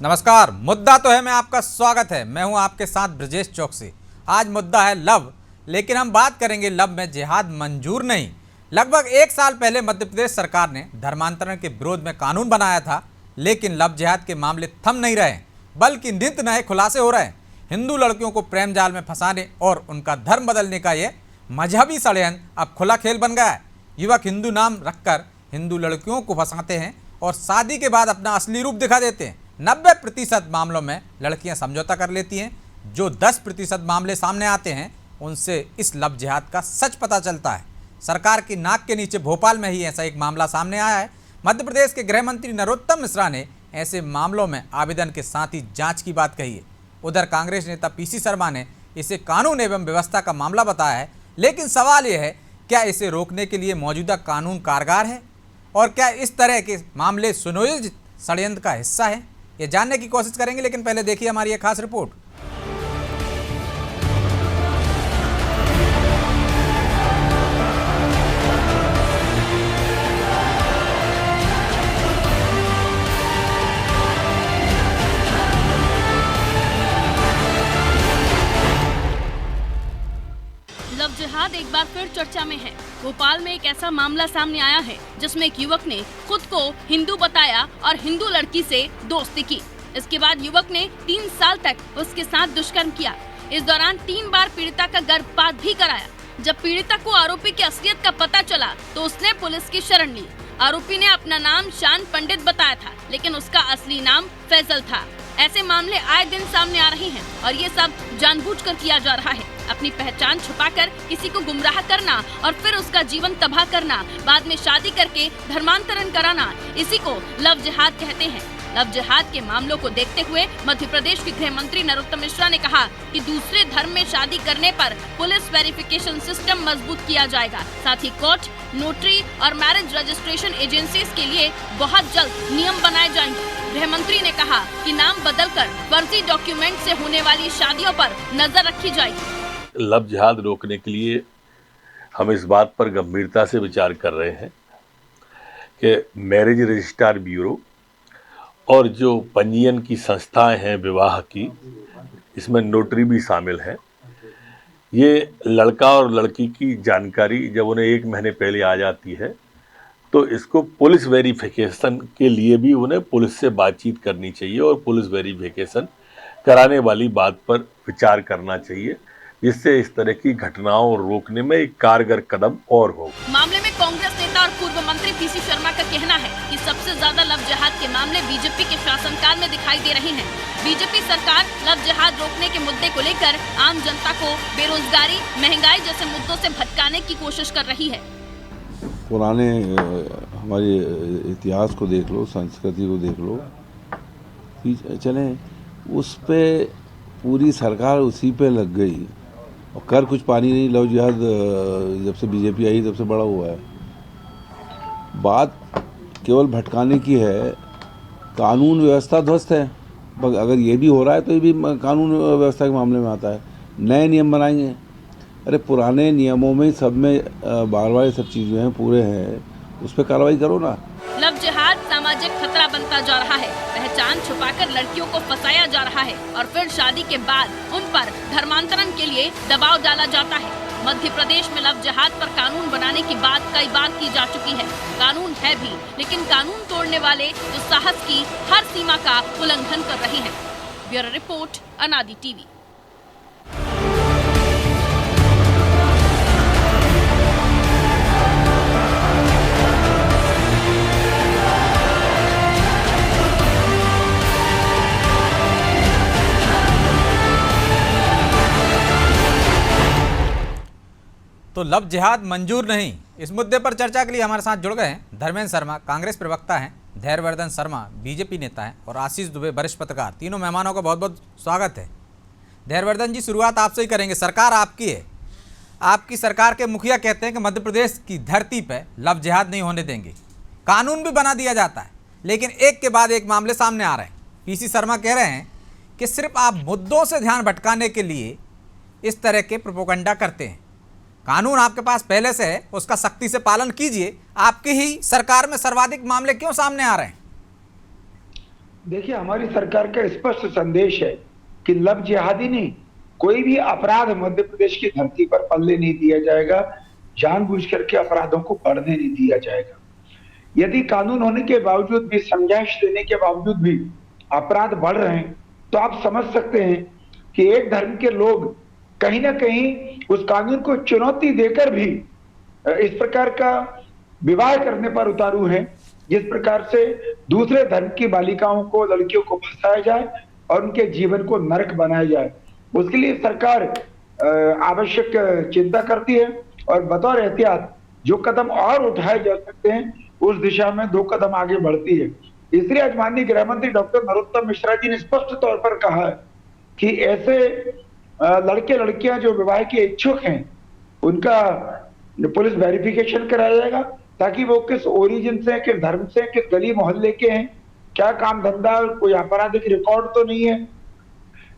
नमस्कार। मुद्दा तो है मैं आपका स्वागत है। मैं हूं आपके साथ ब्रजेश चौकसी। आज मुद्दा है लव, लेकिन हम बात करेंगे लव में जिहाद मंजूर नहीं। लगभग 1 साल पहले मध्य प्रदेश सरकार ने धर्मांतरण के विरोध में कानून बनाया था, लेकिन लव जिहाद के मामले थम नहीं रहे, बल्कि नित नए खुलासे हो रहे हैं। हिंदू लड़कियों को प्रेम जाल में फंसाने और उनका धर्म बदलने का ये मजहबी षड्यंत्र अब खुला खेल बन गया है। युवक हिंदू नाम रखकर हिंदू लड़कियों को फंसाते हैं और शादी के बाद अपना असली रूप दिखा देते हैं। 90% मामलों में लड़कियां समझौता कर लेती हैं। जो 10% मामले सामने आते हैं उनसे इस लव जिहाद का सच पता चलता है। सरकार की नाक के नीचे भोपाल में ही ऐसा एक मामला सामने आया है। मध्य प्रदेश के गृह मंत्री नरोत्तम मिश्रा ने ऐसे मामलों में आवेदन के साथ ही जांच की बात कही है। उधर कांग्रेस नेता पीसी शर्मा ने इसे कानून एवं व्यवस्था का मामला बताया है, लेकिन सवाल यह है, क्या इसे रोकने के लिए मौजूदा कानून कारगर है और क्या इस तरह के मामले सुनियोजित षड्यंत्र का हिस्सा है? ये जानने की कोशिश करेंगे, लेकिन पहले देखिए हमारी एक खास रिपोर्ट। लव जिहाद एक बार फिर चर्चा में है। भोपाल में एक ऐसा मामला सामने आया है जिसमें एक युवक ने खुद को हिंदू बताया और हिंदू लड़की से दोस्ती की। इसके बाद युवक ने 3 साल तक उसके साथ दुष्कर्म किया। इस दौरान 3 बार पीड़िता का गर्भपात भी कराया। जब पीड़िता को आरोपी की असलियत का पता चला तो उसने पुलिस की शरण ली। आरोपी ने अपना नाम शान पंडित बताया था, लेकिन उसका असली नाम फैजल था। ऐसे मामले आए दिन सामने आ रहे हैं और ये सब जानबूझकर किया जा रहा है। अपनी पहचान छुपाकर किसी को गुमराह करना और फिर उसका जीवन तबाह करना, बाद में शादी करके धर्मांतरण कराना, इसी को लव जिहाद कहते हैं। लव जिहाद के मामलों को देखते हुए मध्य प्रदेश के गृह मंत्री नरोत्तम मिश्रा ने कहा कि दूसरे धर्म में शादी करने पर पुलिस वेरिफिकेशन सिस्टम मजबूत किया जाएगा। साथ ही कोर्ट, नोटरी और मैरिज रजिस्ट्रेशन एजेंसीज के लिए बहुत जल्द नियम बनाए जाएंगे। गृह मंत्री ने कहा कि नाम बदलकर फर्जी डॉक्यूमेंट से होने वाली शादियों पर नजर रखी जाएगी। लव जिहाद रोकने के लिए हम इस बात पर गंभीरता से विचार कर रहे हैं कि मैरिज रजिस्ट्रार ब्यूरो और जो पंजीयन की संस्थाएं हैं विवाह की, इसमें नोटरी भी शामिल है। ये लड़का और लड़की की जानकारी जब उन्हें 1 महीने पहले आ जाती है तो इसको पुलिस वेरिफिकेशन के लिए भी उन्हें पुलिस से बातचीत करनी चाहिए और पुलिस वेरिफिकेशन कराने वाली बात पर विचार करना चाहिए, जिससे इस तरह की घटनाओं को रोकने में एक कारगर कदम और हो। मामले में कांग्रेस नेता और पूर्व मंत्री पीसी शर्मा का कहना है कि सबसे ज्यादा लव जिहाद के मामले बीजेपी के शासनकाल में दिखाई दे रहे हैं। बीजेपी सरकार लव जिहाद रोकने के मुद्दे को लेकर आम जनता को बेरोजगारी, महंगाई जैसे मुद्दों से भटकाने की कोशिश कर रही है। पुराने हमारे इतिहास को देख लो, संस्कृति को देख लो, चले उस पे पूरी सरकार उसी पे लग गई और कर कुछ पानी नहीं। लव जिहाद जब से बीजेपी आई तब से बड़ा हुआ है। बात केवल भटकाने की है। कानून व्यवस्था ध्वस्त है। अगर ये भी हो रहा है तो ये भी कानून व्यवस्था के मामले में आता है। नए नियम बनाएंगे। अरे पुराने नियमों में सब में बार बार सब चीज़ें हैं पूरे हैं, उस पर कार्रवाई करो ना। लव जिहाद सामाजिक खतरा बनता जा रहा है। पहचान छुपाकर लड़कियों को फंसाया जा रहा है और फिर शादी के बाद उन पर धर्मांतरण के लिए दबाव डाला जाता है। मध्य प्रदेश में लव जिहाद पर कानून बनाने की बात कई बार की जा चुकी है। कानून है भी, लेकिन कानून तोड़ने वाले तो साहस की हर सीमा का उल्लंघन कर रहे हैं। ब्यूरो रिपोर्ट, अनादि टीवी। तो लव जिहाद मंजूर नहीं, इस मुद्दे पर चर्चा के लिए हमारे साथ जुड़ गए हैं धर्मेंद्र शर्मा, कांग्रेस प्रवक्ता हैं, धैर्यवर्धन शर्मा, बीजेपी नेता हैं, और आशीष दुबे, वरिष्ठ पत्रकार। तीनों मेहमानों का बहुत बहुत स्वागत है। धैर्यवर्धन जी, शुरुआत आपसे ही करेंगे। सरकार आपकी है, आपकी सरकार के मुखिया कहते हैं कि मध्य प्रदेश की धरती पर लव जिहाद नहीं होने देंगे। कानून भी बना दिया जाता है, लेकिन एक के बाद एक मामले सामने आ रहे हैं। पीसी शर्मा कह रहे हैं कि सिर्फ आप मुद्दों से ध्यान भटकाने के लिए इस तरह के प्रोपेगेंडा करते हैं। कानून आपके पास पहले से है, उसका सख्ती से पालन कीजिए। आपकी ही सरकार में सर्वाधिक मामले क्यों सामने आ रहे हैं? देखिए, हमारी सरकार का स्पष्ट संदेश है कि लव जिहादी नहीं, कोई भी अपराध मध्य प्रदेश की धरती पर पलने नहीं दिया जाएगा। जानबूझ करके अपराधों को बढ़ने नहीं दिया जाएगा। यदि कानून होने के बावजूद भी, समझाइश देने के बावजूद भी अपराध बढ़ रहे हैं, तो आप समझ सकते हैं कि एक धर्म के लोग कहीं ना कहीं उस कानून को चुनौती देकर भी इस प्रकार का विवाह करने पर उतारू हैं, जिस प्रकार से दूसरे धर्म की बालिकाओं को, लड़कियों को फंसाया जाए और उनके जीवन को नरक बनाया जाए। उसके लिए सरकार आवश्यक चिंता करती है और बतौर एहतियात जो कदम और उठाए जा सकते हैं उस दिशा में 2 कदम आगे बढ़ती है। इसलिए आज माननीय गृह मंत्री डॉक्टर नरोत्तम मिश्रा जी ने स्पष्ट तौर पर कहा है कि ऐसे लड़के लड़कियां जो विवाह के इच्छुक हैं उनका पुलिस वेरिफिकेशन कराया जाएगा, ताकि वो किस ओरिजिन से, किस धर्म से, किस गली मोहल्ले के हैं, क्या काम धंधा, कोई आपराधिक रिकॉर्ड तो नहीं है।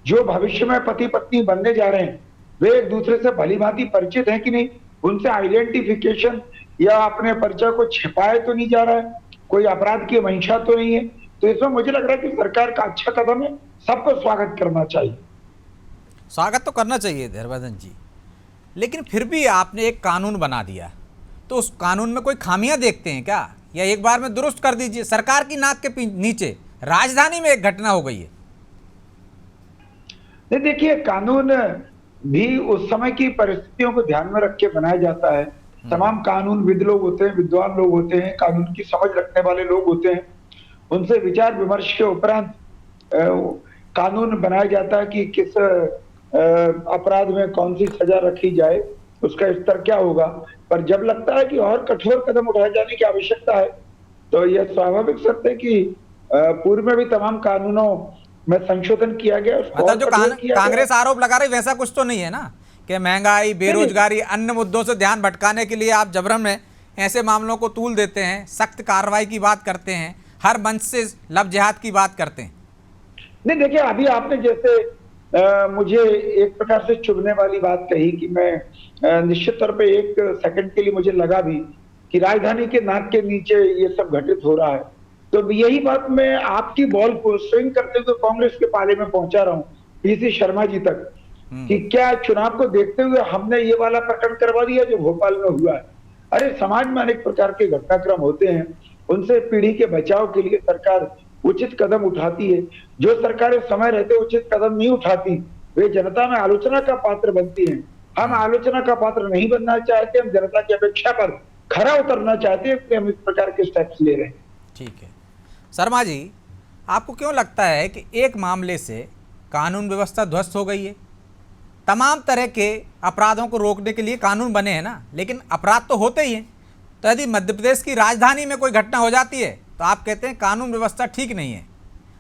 जो भविष्य में पति पत्नी बनने जा रहे हैं वे एक दूसरे से भली भांति परिचित हैं कि नहीं, उनसे आइडेंटिफिकेशन या अपने परिचय को छिपाए तो नहीं जा रहा है, कोई अपराध की मंशा तो नहीं है। तो इसमें मुझे लग रहा है कि सरकार का अच्छा कदम है, सबको स्वागत करना चाहिए। स्वागत तो करना चाहिए धैर्यवर्धन जी, लेकिन फिर भी आपने एक कानून बना दिया, तो उस कानून में कोई खामियां देखते हैं क्या, या एक बार में दुरुस्त कर दीजिए। सरकार की नाक के नीचे राजधानी में एक घटना हो गई है। नहीं, देखिए, कानून भी उस समय की परिस्थितियों को ध्यान में रख के बनाया जाता है। तमाम कानूनविद लोग होते हैं, विद्वान लोग होते हैं, कानून की समझ रखने वाले लोग होते हैं, उनसे विचार विमर्श के उपरांत कानून बनाया जाता है कि किस अपराध में कौन सी सजा रखी जाए, उसका स्तर क्या होगा। पर जब लगता है कि और कठोर कदम उठाए जाने की आवश्यकता है, तो यह स्वाभाविक सत्य है कि पूर्व में भी तमाम कानूनों में संशोधन किया गया। मतलब जो कांग्रेस आरोप लगा रही वैसा कुछ तो नहीं है ना, कि महंगाई, बेरोजगारी, अन्य मुद्दों से ध्यान भटकाने के लिए आप जबरन में ऐसे मामलों को तूल देते हैं, सख्त कार्रवाई की बात करते हैं, हर मंच से लव जिहाद की बात करते हैं। नहीं, देखिए, अभी आपने जैसे मुझे एक प्रकार से चुभने वाली बात कही कि मैं निश्चित तौर पे 1 सेकंड के लिए मुझे लगा भी कि राजधानी के नाक के नीचे ये सब घटित हो रहा है। तो यही बात मैं आपकी बॉल को स्विंग करते हुए कांग्रेस के पाले में पहुंचा रहा हूं, पीसी शर्मा जी तक, कि क्या चुनाव को देखते हुए हमने ये वाला प्रकरण करवा दिया जो भोपाल में हुआ है। अरे, समाज में अनेक प्रकार के घटनाक्रम होते हैं, उनसे पीढ़ी के बचाव के लिए सरकार उचित कदम उठाती है। जो सरकारें समय रहते उचित कदम नहीं उठाती वे जनता में आलोचना का पात्र बनती हैं। हम आलोचना का पात्र नहीं बनना चाहते, हम जनता की अपेक्षा पर खरा उतरना चाहते हैं, इसलिए हम इस प्रकार के स्टेप्स ले रहे हैं। ठीक है शर्मा जी, आपको क्यों लगता है कि एक मामले से कानून व्यवस्था ध्वस्त हो गई है? तमाम तरह के अपराधों को रोकने के लिए कानून बने हैं ना, लेकिन अपराध तो होते ही हैं। तो यदि मध्य प्रदेश की राजधानी में कोई घटना हो जाती है तो आप कहते हैं कानून व्यवस्था ठीक नहीं है,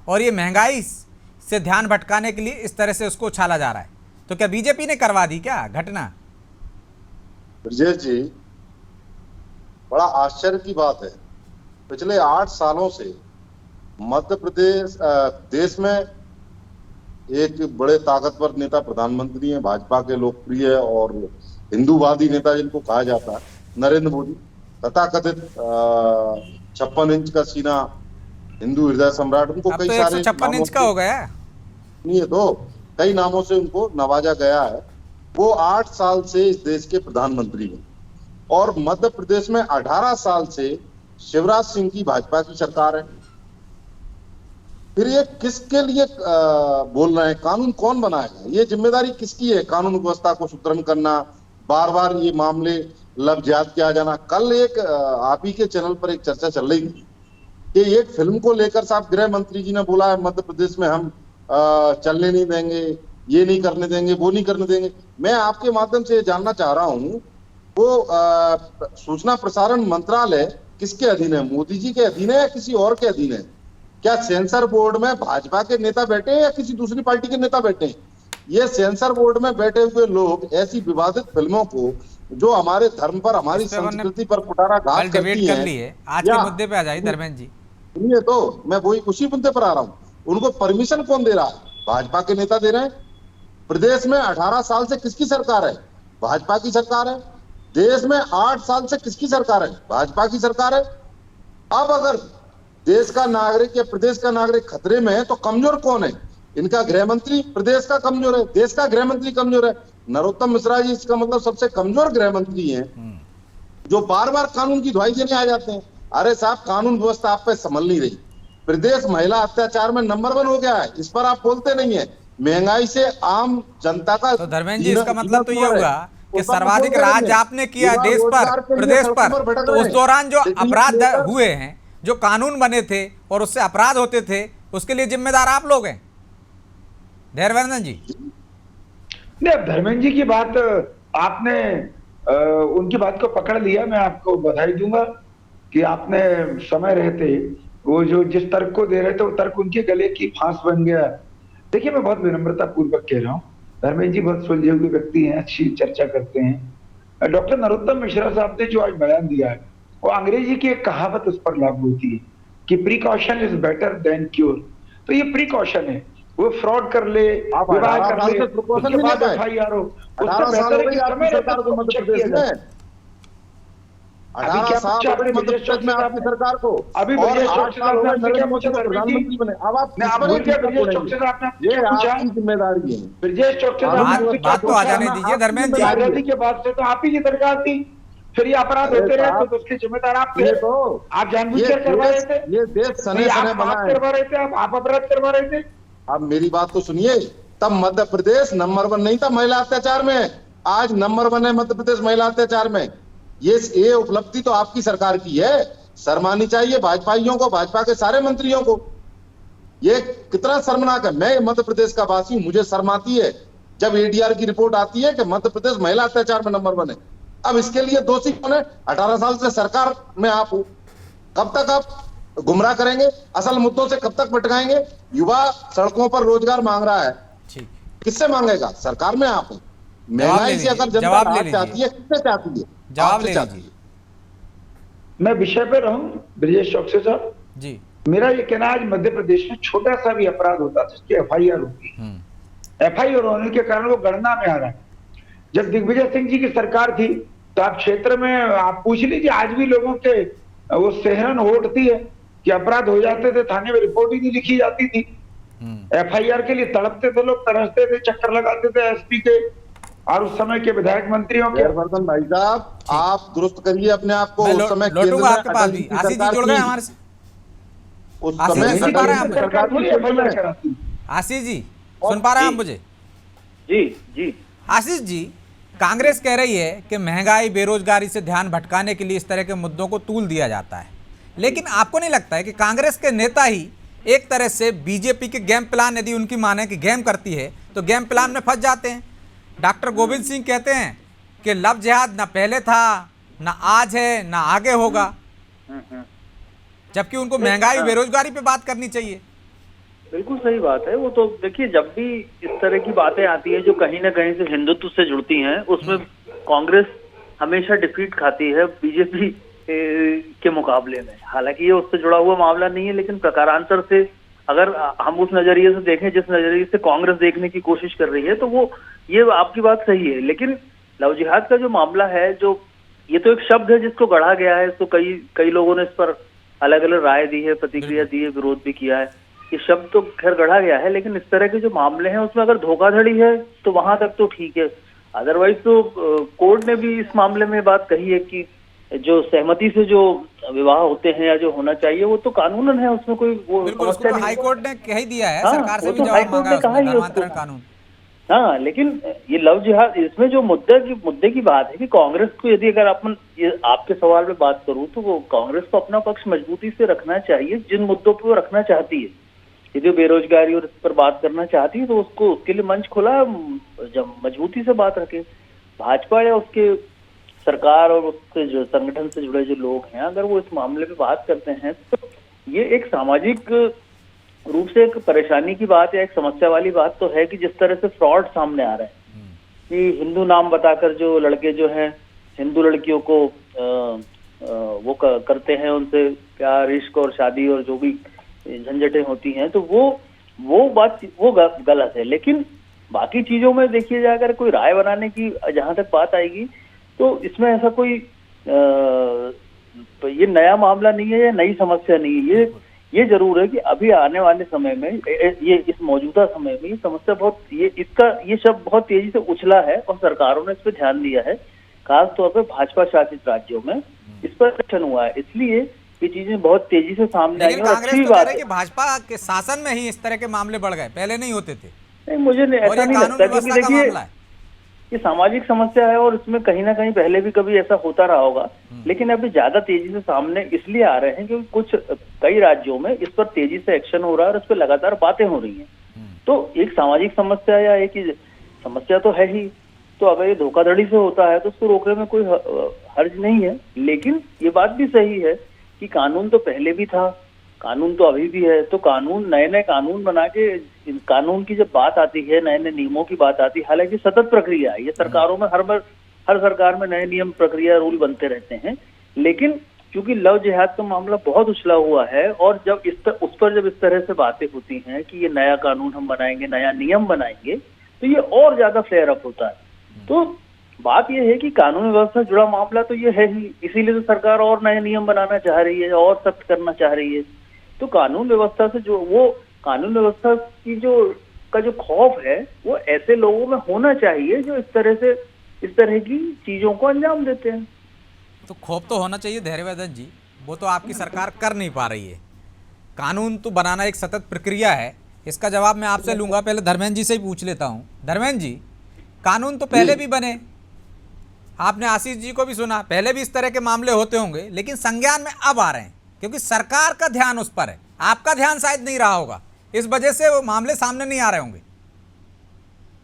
और ये महंगाई से ध्यान भटकाने के लिए इस तरह से उसको उछाला जा रहा है। तो क्या बीजेपी ने करवा दी क्या घटना? ब्रजेश जी, बड़ा आश्चर्य की बात है, पिछले 8 सालों से मध्य प्रदेश देश में एक बड़े ताकतवर नेता प्रधानमंत्री हैं, भाजपा के लोकप्रिय और हिंदूवादी नेता जिनको कहा जाता है, नरेंद्र मोदी, तथाकथित 56 इंच का सीना, हिंदू हृदय सम्राट, उनको कई सारे 56 इंच का हो गया नहीं है, तो कई नामों से उनको नवाजा गया है। वो 8 साल से इस देश के प्रधानमंत्री हैं, और मध्य प्रदेश में 18 साल से शिवराज सिंह की भाजपा की सरकार है। फिर ये किसके लिए बोल रहे हैं? कानून कौन बनाएगा? ये जिम्मेदारी किसकी है? कानून व्यवस्था को सुदृढ़ करना, बार बार ये मामले लव जिहाद किया जाना। कल एक आप ही के चैनल पर एक चर्चा चल रही थी कि एक फिल्म को लेकर साहब गृह मंत्री जी ने बोला है मध्य प्रदेश में हम चलने नहीं देंगे, ये नहीं करने देंगे, वो नहीं करने देंगे। मैं आपके माध्यम से जानना चाह रहा हूं, वो सूचना प्रसारण मंत्रालय किसके अधीन है? मोदी जी के अधीन है या किसी और के अधीन है? क्या सेंसर बोर्ड में भाजपा के नेता बैठे हैं या किसी दूसरी पार्टी के नेता बैठे हैं? ये सेंसर बोर्ड में बैठे हुए लोग ऐसी विवादित फिल्मों को जो हमारे धर्म पर, हमारी संस्कृति पर पुटारा घात करती है, आज के मुद्दे पे आ जाइए धर्मेंद्र जी। सुनिए, तो मैं वही उसी मुद्दे पर आ रहा हूं। उनको परमिशन कौन दे रहा है? भाजपा के नेता दे रहे हैं। प्रदेश में 18 साल से किसकी सरकार है? भाजपा की सरकार है। देश में 8 साल से किसकी सरकार है? भाजपा की सरकार है। अब अगर देश का नागरिक या प्रदेश का नागरिक खतरे में है तो कमजोर कौन है? इनका गृह मंत्री प्रदेश का कमजोर है, देश का गृह मंत्री कमजोर है। नरोत्तम मिश्रा जी इसका मतलब सबसे कमजोर गृह मंत्री हैं, जो बार बार कानून की दुहाई देने आ जाते हैं। अरे साहब, कानून व्यवस्था आप पे संभल नहीं रही। प्रदेश महिला अत्याचार में नंबर 1 हो गया है, इस पर आप बोलते नहीं है। महंगाई से आम जनता का तो धर्मेंद्र जी, इसका मतलब तो ये हुआ कि सर्वाधिक राज आपने किया देश पर, प्रदेश पर, तो उस दौरान जो अपराध हुए हैं, जो कानून बने थे और उससे अपराध होते थे, उसके लिए जिम्मेदार आप लोग हैं धैर्यवर्धन जी। नहीं, धर्मेंद्र जी की बात आपने उनकी बात को पकड़ लिया। मैं आपको बधाई दूंगा कि आपने समय रहते वो जो जिस तर्क को दे रहे थे वो तर्क उनके गले की फांस बन गया। देखिए, मैं बहुत विनम्रता पूर्वक कह रहा हूँ, धर्मेंद्र जी बहुत सुलझे हुए व्यक्ति हैं, अच्छी चर्चा करते हैं। डॉक्टर नरोत्तम मिश्रा साहब ने जो आज बयान दिया है, वो अंग्रेजी की एक कहावत उस पर लागू होती है कि precaution is better than cure. तो ये प्रिकॉशन है, वो फ्रॉड कर ले, विवाह कर ले, उसके बाद FIR हो, उससे बेहतर है कि समय रहते तो चेक किया जाए। 18 साल मध्य प्रदेश में आपकी सरकार को, अभी और 8 साल हो गए नरेंद्र मोदी को प्रधानमंत्री बने। अब आप ये आपकी जिम्मेदारी है। ब्रजेश चौकसी बात तो आ जाने दीजिए धर्मेंद्र जी। आजादी के बाद से तो आप ही की सरकार थी, फिर ये अपराध होते रहे तो उसके जिम्मेदार आप थे। आप जानबूझकर करवा रहे थे, ये देश सने सने बना है। करवा रहे थे, आप अपराध करवा रहे थे। अब मेरी बात तो सुनिए, तब मध्य प्रदेश नंबर 1 नहीं था महिला अत्याचार में, आज नंबर 1 है मध्य प्रदेश महिला अत्याचार में। ये उपलब्धि तो आपकी सरकार की है, शर्मानी चाहिए भाजपाइयों को, भाजपा के सारे मंत्रियों को। ये कितना शर्मनाक है। मैं मध्य प्रदेश का वासी हूं, मुझे शर्म आती है जब ADR की रिपोर्ट आती है कि मध्य प्रदेश महिला अत्याचार में नंबर 1 है। अब इसके लिए दोषी कौन है? 18 साल से सरकार में आप हो, कब तक आप गुमराह करेंगे? असल मुद्दों से कब तक भटकाएंगे? युवा सड़कों पर रोजगार मांग रहा है, किससे मांगेगा? सरकार में आप हो। महंगाई से अगर जनता राहत चाहती है, किससे चाहती है? जवाब ले लीजिए। मैं विषय पे रहूं ब्रजेश चौकसी साहब जी। मेरा ये कहना, आज मध्य प्रदेश में छोटा सा भी अपराध होता है जिसकी FIR होती है, FIR होने के कारण वो गणना में आ रहा है। जब दिग्विजय सिंह जी की सरकार थी तो आप क्षेत्र में आप पूछ लीजिए, आज भी लोगों के वो सेहरन होती है कि अपराध हो जाते थे, थाने में रिपोर्ट ही नहीं लिखी जाती थी। FIR के लिए तड़पते थे लोग, तरसते थे, चक्कर लगाते थे SP के और उस समय के विधायक मंत्रियों के। हर्षवर्धन भाई साहब, आप दुरुस्त करिए अपने आप को। उस समय लौटूंगा आपके पास भी। आशीष जी जुड़ गए हमारे से। उस समय सरकार थोड़ी FIR कराती। आशीष जी सुन पा रहे हैं आप मुझे? जी जी। आशीष जी, कांग्रेस कह रही है कि महंगाई, बेरोजगारी से ध्यान भटकाने के लिए इस तरह के मुद्दों को तूल दिया जाता है, लेकिन आपको नहीं लगता है कि कांग्रेस के नेता ही एक तरह से बीजेपी के गेम प्लान, यदि उनकी माने कि गेम करती है तो गेम प्लान में फंस जाते हैं? डॉक्टर गोविंद सिंह कहते हैं कि लव जिहाद ना पहले था, ना आज है, ना आगे होगा, जबकि उनको महंगाई, बेरोजगारी पे बात करनी चाहिए। बिल्कुल सही बात है। वो तो देखिए, जब भी इस तरह की बातें आती है जो कहीं ना कहीं से हिंदुत्व से जुड़ती हैं, उसमें कांग्रेस हमेशा डिफीट खाती है बीजेपी के मुकाबले में। हालांकि ये उससे जुड़ा हुआ मामला नहीं है, लेकिन प्रकारांतर से अगर हम उस नजरिए से देखें जिस नजरिए से कांग्रेस देखने की कोशिश कर रही है, तो वो ये आपकी बात सही है। लेकिन लव जिहाद का जो मामला है, जो ये तो एक शब्द है जिसको गढ़ा गया है, तो कई लोगों ने इस पर अलग अलग राय दी है, प्रतिक्रिया दी है, विरोध भी किया है। ये शब्द तो खैर गढ़ा गया है, लेकिन इस तरह के जो मामले हैं उसमें अगर धोखाधड़ी है तो वहां तक तो ठीक है। अदरवाइज तो कोर्ट ने भी इस मामले में बात कही है कि जो सहमति से जो विवाह होते हैं या जो होना चाहिए वो तो कानूनन है, उसमें कोई वो समस्या नहीं। हाई कोर्ट ने कह ही दिया है, सरकार से भी तो जवाब मांगा है उसने, धर्मांतरण कानून। हाँ, लेकिन ये लव जिहाद, इसमें जो मुद्दे की बात है कि कांग्रेस को, यदि अगर अपन ये आपके सवाल पे बात करूं, तो वो कांग्रेस को अपना पक्ष मजबूती से रखना चाहिए जिन मुद्दों पर वो रखना चाहती है। यदि बेरोजगारी और इस पर बात करना चाहती है तो उसको, उसके लिए मंच खुला, जब मजबूती से बात रखे। भाजपा या उसके सरकार और उसके जो संगठन से जुड़े जो लोग हैं, अगर वो इस मामले पे बात करते हैं तो ये एक सामाजिक रूप से एक परेशानी की बात या एक समस्या वाली बात तो है कि जिस तरह से फ्रॉड सामने आ रहे हैं कि हिंदू नाम बताकर जो लड़के जो हैं हिंदू लड़कियों को वो करते हैं, उनसे प्यार, इश्क और शादी और जो भी झंझटें होती हैं, तो वो बात वो गलत है। लेकिन बाकी चीजों में देखिए जाए, अगर कोई राय बनाने की जहां तक बात आएगी तो इसमें ऐसा कोई ये नया मामला नहीं है या नई समस्या नहीं है। ये जरूर है कि अभी आने वाले समय में ये इस मौजूदा समय में ये समस्या बहुत ये शब्द बहुत तेजी से उछला है और सरकारों ने इस पर ध्यान दिया है। खास तौर पर भाजपा शासित राज्यों में इस पर एक्शन हुआ है, इसलिए ये चीजें बहुत तेजी से सामने आई लेकिन और कांग्रेस अच्छी तो कह बात रही है है। कि भाजपा के शासन में ही इस तरह के मामले बढ़ गए, पहले नहीं होते थे। नहीं, मुझे और ऐसा ये नहीं कानून लगता, क्योंकि व्यवस्था का देखिए मामला है। ये सामाजिक समस्या है और इसमें कहीं ना कहीं पहले भी कभी ऐसा होता रहा होगा, लेकिन अभी ज्यादा तेजी से सामने इसलिए आ रहे हैं क्योंकि कई राज्यों में इस पर तेजी से एक्शन हो रहा है और इस पर लगातार बातें हो रही हैं। तो एक सामाजिक समस्या या एक समस्या तो है ही, तो अगर ये धोखाधड़ी से होता है तो उसको रोकने में कोई हर्ज नहीं है। लेकिन ये बात भी सही है कि कानून तो पहले भी था, कानून तो अभी भी है, तो कानून नए नए कानून बना के कानून की जब बात आती है, नए नए नियमों की बात आती है, हालांकि सतत प्रक्रिया है ये, सरकारों में हर सरकार में नए नियम प्रक्रिया रूल बनते रहते हैं। लेकिन क्योंकि लव जिहाद का मामला बहुत उछला हुआ है और जब उस पर जब इस तरह से बातें होती हैं कि ये नया कानून हम बनाएंगे, नया नियम बनाएंगे, तो ये और ज्यादा फ्लेयर अप होता है। तो बात यह है कि कानून व्यवस्था से जुड़ा मामला तो ये है ही, इसीलिए तो सरकार और नए नियम बनाना चाह रही है और सख्त करना चाह रही है। तो कानून व्यवस्था से जो वो कानून व्यवस्था की जो खौफ है वो ऐसे लोगों में होना चाहिए जो इस तरह की चीजों को अंजाम देते हैं। तो खौफ तो होना चाहिए धैर्यवर्धन जी, वो तो आपकी सरकार कर नहीं पा रही है। कानून तो बनाना एक सतत प्रक्रिया है, इसका जवाब मैं आपसे लूंगा। पहले धर्मेंद्र जी से ही पूछ लेता हूँ। धर्मेंद्र जी, कानून तो पहले भी बने, आपने आशीष जी को भी सुना, पहले भी इस तरह के मामले होते होंगे, लेकिन संज्ञान में अब आ रहे हैं क्योंकि सरकार का ध्यान उस पर है, आपका ध्यान शायद नहीं रहा होगा, इस वजह से वो मामले सामने नहीं आ रहे होंगे।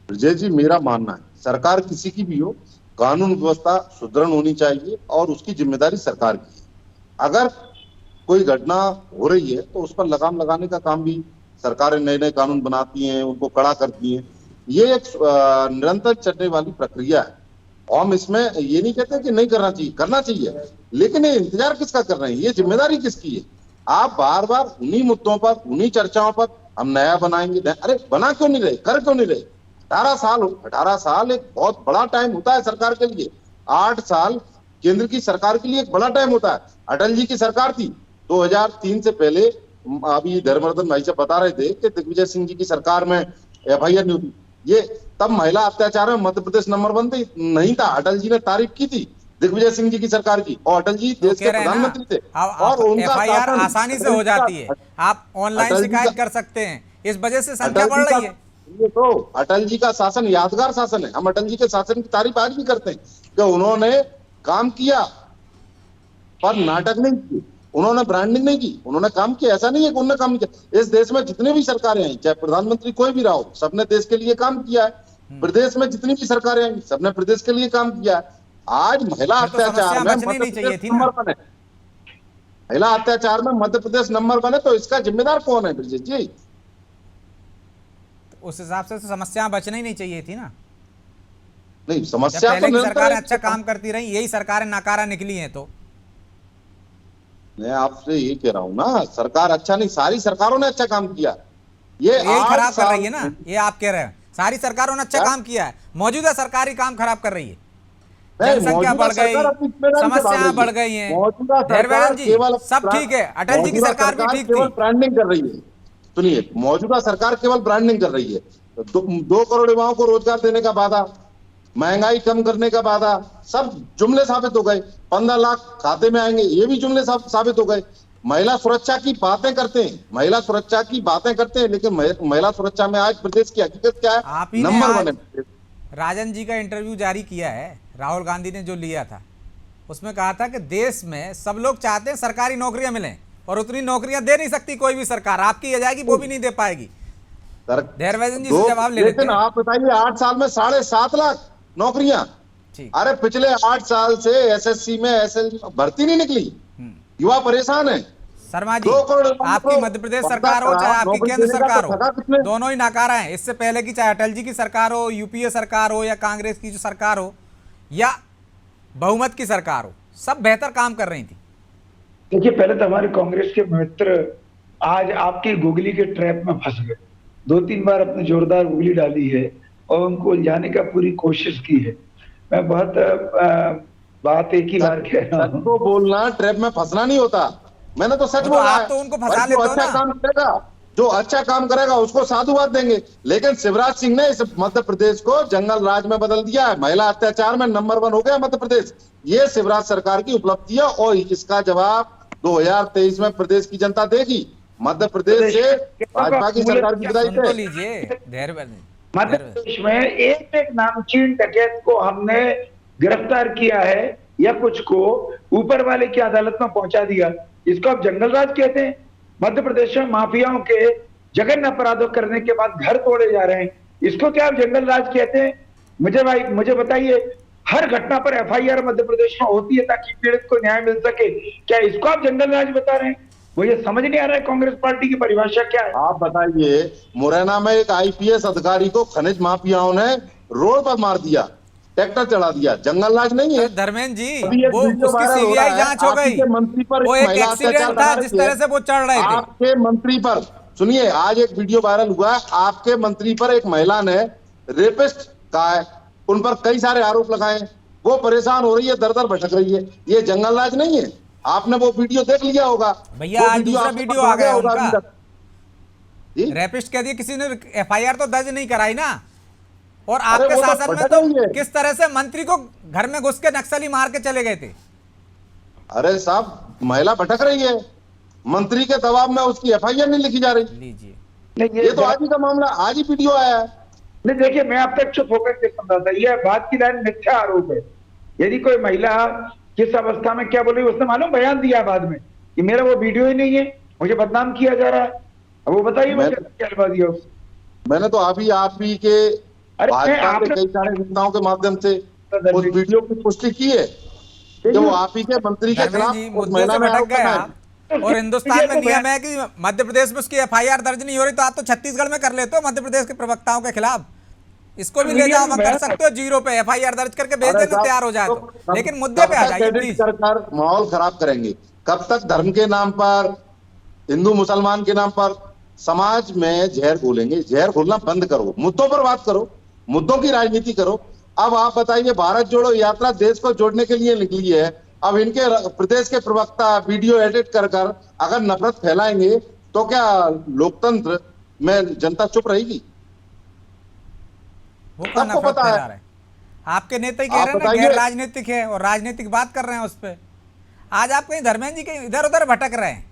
विजय जी, मेरा मानना है सरकार किसी की भी हो, कानून व्यवस्था सुदृढ़ होनी चाहिए और उसकी जिम्मेदारी सरकार की है। अगर कोई घटना हो रही है तो उस पर लगाम लगाने का काम भी सरकारें नए नए कानून बनाती हैं, उनको कड़ा करती हैं। ये एक निरंतर चलने वाली प्रक्रिया है और हम इसमें ये नहीं कहते कि नहीं करना चाहिए, करना चाहिए, लेकिन ये इंतजार किसका कर रहे हैं, ये जिम्मेदारी किसकी है? आप बार बार उन्हीं मुद्दों पर, उन्हीं चर्चाओं पर हम नया बनाएंगे, अरे बना क्यों नहीं रहे, कर क्यों नहीं रहे? 18 साल एक बहुत बड़ा टाइम होता है सरकार के लिए। 8 साल केंद्र की सरकार के लिए एक बड़ा टाइम होता है। अटल जी की सरकार थी 2003 से पहले, अभी धर्मवर्धन भाई से बता रहे थे कि दिग्विजय सिंह जी की सरकार में FIR नहीं होती, ये तब महिला अत्याचार में मध्य प्रदेश नंबर 1 नहीं था। अटल जी ने तारीफ की थी दिग्विजय सिंह जी की सरकार की, और अटल जी देश के प्रधानमंत्री थे और उनका FIR आसानी से हो जाती है, आप ऑनलाइन शिकायत कर सकते हैं, इस वजह से संख्या बढ़ रही है। ये तो अटल जी का शासन यादगार शासन है, हम अटल जी के शासन की तारीफ आज भी करते हैं कि उन्होंने काम किया पर नाटक नहीं किए, उन्होंने ब्रांडिंग नहीं की, उन्होंने काम किया। ऐसा नहीं है कि उन्होंने काम किया, इस देश में जितने भी सरकारें आई, चाहे प्रधानमंत्री कोई भी रहा हो, सबने देश के लिए काम किया है। प्रदेश में जितनी भी सरकारें आई, सबने प्रदेश के लिए काम किया है। आज महिला अत्याचार में मध्य प्रदेश नंबर 1 है, महिला अत्याचार में मध्य प्रदेश नंबर 1 है, तो इसका जिम्मेदार कौन है ब्रजेश जी? उस हिसाब से तो समस्या बचना ही नहीं चाहिए थी ना। नहीं, समस्या पहले तो की सरकारें अच्छा काम करती रही, यही सरकारें नाकारा निकली हैं। तो मैं आपसे ये कह रहा हूँ ना, सरकार अच्छा नहीं, सारी सरकारों ने अच्छा काम किया, ये यही खराब कर रही है ना, ये आप कह रहे हैं सारी सरकारों ने अच्छा काम किया है, मौजूदा सरकार ही काम खराब कर रही है। जनसंख्या बढ़ गई, समस्याएं बढ़ गई हैं। धैर्यवर्धन जी, सब ठीक है, अटल जी की सरकार भी ठीक थी। ब्रांडिंग कर रही है, सुनिए, मौजूदा सरकार केवल ब्रांडिंग कर रही है। 2 करोड़ युवाओं को रोजगार देने का वादा, महंगाई कम करने का वादा, सब जुमले साबित हो गए। 15 लाख खाते में आएंगे, ये भी जुमले साबित हो गए। महिला सुरक्षा की बातें करते हैं, महिला सुरक्षा की बातें करते हैं, लेकिन महिला सुरक्षा में आज प्रदेश की हकीकत क्या है? आप ही नंबर 1 है। राजन जी का इंटरव्यू जारी किया है, राहुल गांधी ने जो लिया था, उसमें कहा था कि देश में सब लोग चाहते हैं सरकारी नौकरियां मिलें और उतनी नौकरियां दे नहीं सकती कोई भी सरकार, आपकी आ जाएगी वो भी नहीं दे पाएगी। धैर्यवर्धन जी से जवाब ले लेते हैं। आप बताइए, 8 साल में 7.5 लाख नौकरियां, अरे पिछले 8 साल से SSC में भर्ती नहीं निकली, युवा परेशान है। शर्मा जी, आपकी मध्य प्रदेश सरकार हो चाहे आपकी केंद्र सरकार हो, दोनों ही नाकारा हैं। इससे पहले की चाहे अटल जी की सरकार हो, UPA सरकार हो या कांग्रेस की जो सरकार हो या बहुमत की सरकार हो, सब बेहतर काम कर रही थी। देखिए, पहले तो हमारे कांग्रेस के मित्र आज आपके गुगली के ट्रैप में फंस गए। 2-3 बार अपने जोरदार गुगली डाली है और उनको उलझाने का पूरी कोशिश की है। मैं बहुत बात एक ही बार कह रहा हूं, तो बोलना ट्रैप में फंसना नहीं होता। मैंने तो सच तो बोला आप है। तो उनको भाई, फंसा जो लेते हो अच्छा ना। काम करेगा, जो अच्छा काम करेगा उसको साधुवाद देंगे। लेकिन शिवराज सिंह ने इस मध्य प्रदेश को जंगल राज में बदल दिया है, महिला अत्याचार में नंबर 1 हो गया मध्य प्रदेश। ये शिवराज सरकार की उपलब्धि है और इसका जवाब 2023 में प्रदेश की जनता देगी। मध्य प्रदेश से भाजपा की सरकार की विदाई सुन तो से लीजिए, धैर्य मध्य धैर्य। प्रदेश में एक एक नामचीन डकैत को हमने गिरफ्तार किया है या कुछ को ऊपर वाले की अदालत में पहुंचा दिया। इसको आप जंगल राज कहते हैं? मध्य प्रदेश में माफियाओं के जघन्य अपराधों करने के बाद घर तोड़े जा रहे हैं, इसको क्या आप जंगल राज कहते हैं? मुझे बताइए, हर घटना पर एफआईआर मध्य प्रदेश में होती है ताकि पीड़ित को न्याय मिल सके, क्या इसको आप जंगल राज बता रहे हैं? मुझे समझ नहीं आ रहा है कांग्रेस पार्टी की परिभाषा क्या है। आप बताइए, मुरैना में एक आईपीएस अधिकारी को खनिज माफियाओं ने रोड पर मार दिया, ट्रैक्टर चढ़ा दिया, जंगल राज नहीं है? तो धर्मेंद्र जी, अभी एक वो वीडियो उसकी वायरल हो सीबीआई रहा है, जांच हो आप ही गई। के मंत्री पर वो एक एक महिला एक्सीडेंट अत्याचार था करा जिस रही है। तरह से वो चढ़ रहे थे। आपके मंत्री पर, सुनिए, आज एक वीडियो वायरल हुआ है, आपके मंत्री पर एक महिला ने रेपिस्ट कहा है, उन पर कई सारे आरोप लगाए, वो परेशान हो रही है, दर दर भटक रही है। ये जंगल राज नहीं है? आपने वो वीडियो देख लिया होगा। भैया, वो आज वीडियो दूसरा आपके वीडियो पास आ गया होगा उनका। अभी तक। जी? रैपिस्ट कह दिया, किसी ने एफआईआर तो दर्ज नहीं कराई ना। और अरे आपके वो तो शासन में भटक तो रही है। किस तरह से मंत्री को घर में घुस के नक्सली मार के चले गए थे। अरे साहब, महिला भटक रही है, मंत्री के दबाव में उसकी एफआईआर नहीं लिखी जा रही। लीजिए, नहीं, ये तो आज ही का मामला, आज ही वीडियो आया है। नहीं, देखिए, मैं आप तक चुप होकर के सुन रहा था। यह बात की लाइन मिथ्या आरोप है। यदि कोई महिला किस अवस्था में क्या बोली, उसने मालूम बयान दिया बाद में कि मेरा वो वीडियो ही नहीं है, मुझे बदनाम किया जा रहा है। अब वो बताइए मैं क्या करवा दिया उससे। मैंने तो आप ही के अरे भाजपा के आपने कई सारे नेताओं के माध्यम से उस वीडियो की पुष्टि की है कि वो आप ही के मंत्री के धर्मेंद्र खिलाफ जी, उस मुद्दे महिला से ने भटक आरोप गए लगाए। आप। और हिंदुस्तान में नियम है कि मध्य प्रदेश में उसकी एफआईआर दर्ज नहीं हो रही तो आप तो छत्तीसगढ़ में कर लेते हो मध्य प्रदेश के प्रवक्ताओं के खिलाफ। इसको भी ले जाओ, वहां कर सकते हो, 0 पे एफआईआर दर्ज करके भेज अरे देना, साहब, तैयार हो जाए तो तो। लेकिन मुद्दे पे आ जाइए प्लीज। सरकार माहौल खराब करेंगे कब तक? धर्म के नाम पर, हिंदू मुसलमान के नाम पर समाज में जहर घोलेंगे। जहर घोलना बंद करो, मुद्दों पर बात करो, मुद्दों की राजनीति करो। अब आप बताइए, भारत जोड़ो यात्रा देश को जोड़ने के लिए निकली है। अब इनके प्रदेश के प्रवक्ता वीडियो एडिट कर अगर नफरत फैलाएंगे तो क्या लोकतंत्र में जनता चुप रहेगी? वो कौन सबको नफरत पता है। फैला रहे हैं? आपके नेता ही कह आप रहे हैं ना, बताइए। गैर राजनीतिक है और राजनीतिक बात कर रहे हैं उस पे। आज आप कहीं धर्मेंद्र जी कहीं इधर उधर भटक रहे हैं।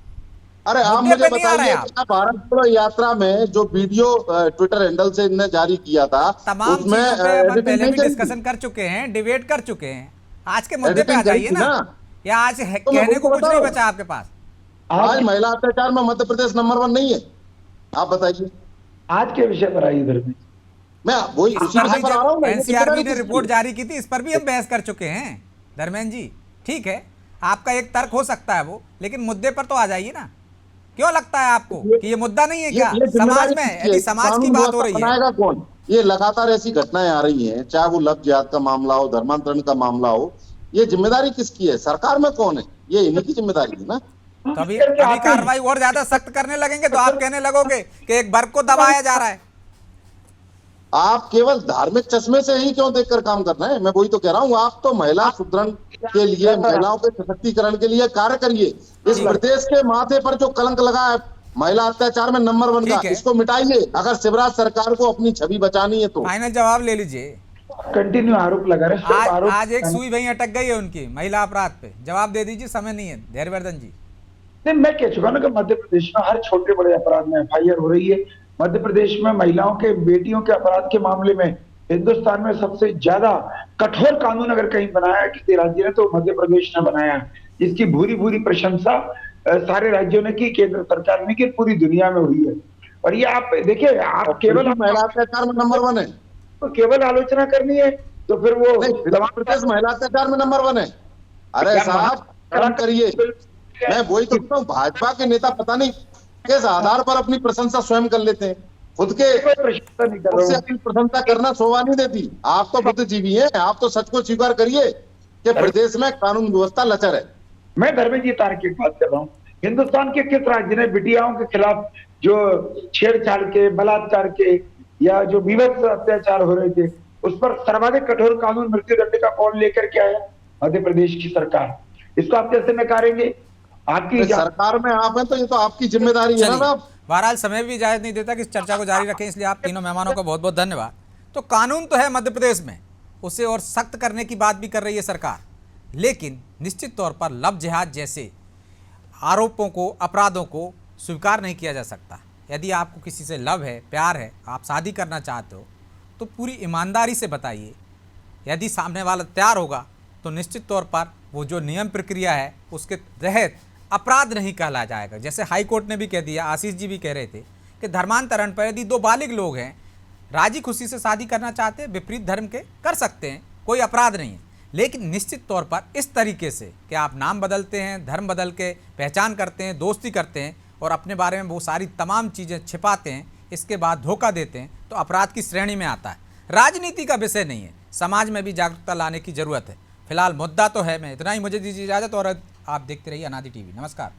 अरे आप मुद्दे मुझे पे नहीं आ रहे बताइए, क्या भारत जोड़ो यात्रा में जो वीडियो ट्विटर हैंडल से इनने जारी किया था तमाम उसमें चीजों पे अपन एडिटिंग पहले नहीं भी करी डिस्कशन कर चुके हैं, डिबेट कर चुके हैं। आज के मुद्दे पे आ एडिटिंग करी जाइए थी ना। ना। या आज तो मैं कहने वही को तो कुछ बता नहीं रहा हूं। बचा आपके पास। आज महिला अत्याचार में मध्य प्रदेश नंबर 1 नहीं है? आप बताइए। आज के विषय पर आइए धर्मेंद्र। मैं वही इस उसी पर विषय भी पर आ रहा हूं जब ना। ये एनसीआरबी जिम्मेदारी ने किसकी रिपोर्ट है? जारी की थी, इस पर भी हम बहस कर चुके हैं धर्मेंद्र जी। ठीक है, आपका एक तर्क हो सकता है वो, लेकिन मुद्दे पर तो आ जाइए ना। क्यों लगता है आपको कि ये मुद्दा नहीं है? क्या ये समाज जिम्मेदारी में किसकी यदि है? समाज की कानून बात हो व्यवस्था रही है, बनाएगा कौन? ये लगातार ऐसी घटनाएं आ रही हैं, चाहे वो लव जिहाद का मामला हो, धर्मांतरण का मामला हो, ये जिम्मेदारी किसकी है? सरकार में कौन है? ये इन्हीं की जिम्मेदारी है ना। तो अभी कार्रवाई और ज्यादा सख्त करने लगेंगे तो आप कहने लगोगे कि एक वर्ग को दबाया जा रहा है। आप केवल धार्मिक चश्मे से ही क्यों देखकर काम करना है? मैं वही तो कह रहा हूँ। आप तो महिला सुदृढ़ के लिए, महिलाओं के सशक्तिकरण के लिए कार्य करिए। इस प्रदेश के माथे पर जो कलंक लगा है महिला अत्याचार में नंबर 1 का, ठीक है। इसको मिटाइए अगर शिवराज सरकार को अपनी छवि बचानी है तो। फाइनल जवाब ले लीजिए। कंटिन्यू आरोप लगा रहे हैं, सिर्फ आरोप। आज एक सुई वहीं अटक गई है उनकी महिला अपराध पे। जवाब दे दीजिए, समय नहीं है। धैर्यवर्धन जी, नहीं, मैं कह चुका ना कि मध्य प्रदेश में हर छोटे बड़े अपराध में एफआईआर हो रही है। मध्य प्रदेश में महिलाओं के, बेटियों के अपराध के मामले में हिंदुस्तान में सबसे ज्यादा कठोर कानून अगर कहीं बनाया है किसी राज्य ने तो मध्य प्रदेश ने बनाया है, जिसकी भूरी भूरी प्रशंसा सारे राज्यों ने की, केंद्र सरकार ने की, पूरी दुनिया में हुई है। और ये आप देखिए, आप केवल महिला अत्याचार में नंबर 1 है तो केवल आलोचना करनी है तो फिर वो उत्तर प्रदेश महिला अत्याचार में नंबर 1 है। अरे साहब, काम करिए। मैं वही तो कहता हूँ, भाजपा के नेता पता नहीं किस आधार पर अपनी प्रशंसा स्वयं कर लेते हैं। खुद के प्रशंसा नहीं कर उससे रहा हूं। अपनी प्रशंसा करना शोभा नहीं देती। आप तो बुद्धिजीवी हैं, आप तो सच को स्वीकार करिए कि प्रदेश में कानून व्यवस्था लचर है। मैं धर्मेंद्र जी तार्किक बात कर रहा हूँ। हिंदुस्तान के किस राज्य ने बिटियाओं के खिलाफ जो छेड़छाड़ के, बलात्कार के या जो विवश अत्याचार हो रहे थे उस पर सर्वाधिक कठोर कानून मृत्यु दंड का कौन लेकर के आया? मध्य प्रदेश की सरकार। इसको आप कैसे नकारेंगे? आपकी सरकार में आप हैं तो ये तो आपकी जिम्मेदारी है ना चलिए, साहब। बहरहाल समय भी इजाजत नहीं देता कि इस चर्चा को जारी रखें, इसलिए आप तीनों मेहमानों का बहुत बहुत धन्यवाद। तो कानून तो है मध्य प्रदेश में, उसे और सख्त करने की बात भी कर रही है सरकार, लेकिन निश्चित तौर पर लव जिहाद जैसे आरोपों को, अपराधों को स्वीकार नहीं किया जा सकता। यदि आपको किसी से लव है, प्यार है, आप शादी करना चाहते हो तो पूरी ईमानदारी से बताइए। यदि सामने वाला तैयार होगा तो निश्चित तौर पर वो जो नियम प्रक्रिया है उसके तहत अपराध नहीं कहला जाएगा। जैसे हाई कोर्ट ने भी कह दिया, आशीष जी भी कह रहे थे कि धर्मांतरण पर यदि दो बालिग लोग हैं, राजी खुशी से शादी करना चाहते हैं, विपरीत धर्म के कर सकते हैं, कोई अपराध नहीं है। लेकिन निश्चित तौर पर इस तरीके से कि आप नाम बदलते हैं, धर्म बदल के पहचान करते हैं, दोस्ती करते हैं और अपने बारे में वो सारी तमाम चीज़ें छिपाते हैं, इसके बाद धोखा देते हैं, तो अपराध की श्रेणी में आता है। राजनीति का विषय नहीं है, समाज में भी जागरूकता लाने की जरूरत है। फिलहाल मुद्दा तो है। मैं इतना ही, मुझे दीजिए इजाज़त और आप देखते रहिए अनादि टीवी। नमस्कार।